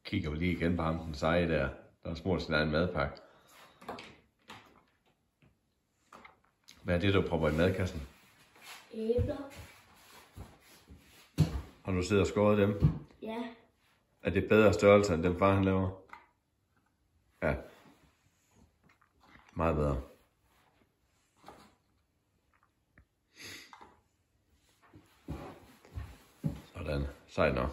Kigger vi lige igen på ham, den seje der har smurt sin egen madpakke. Hvad er det, du propper i madkassen? Æbler. Har du siddet og skåret dem? Ja. Er det bedre størrelse end dem far han laver? Ja. Meget bedre. Sådan. Sejt nok.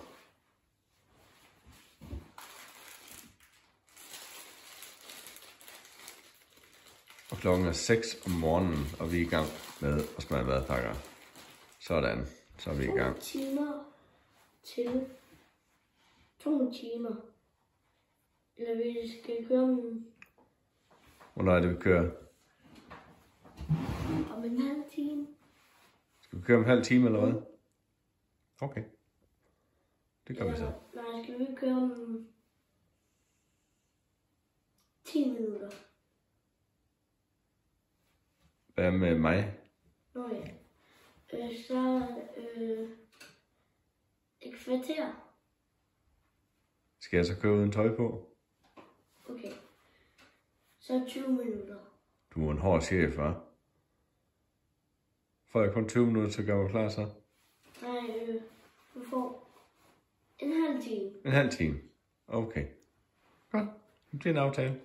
Og klokken er 6 om morgenen, og vi er i gang med at smage madpakker. Sådan. Så er vi i gang. 2 timer til 2 timer. Eller vi skal køre Hvornår er det, vi kører? om en halv time. Skal vi køre om en halv time eller hvad? Okay. Det gør vi så. Nej, skal vi køre om 10 minutter. Hvad med mig? Nå ja. Så et kvarter. Skal jeg så køre uden tøj på? Okay. Så 20 minutter. Du er en hård chef, hva'? Får jeg kun 20 minutter til at gøre mig klar så? Nej, du får en halv time. En halv time. Okay. Godt. Det er en aftale.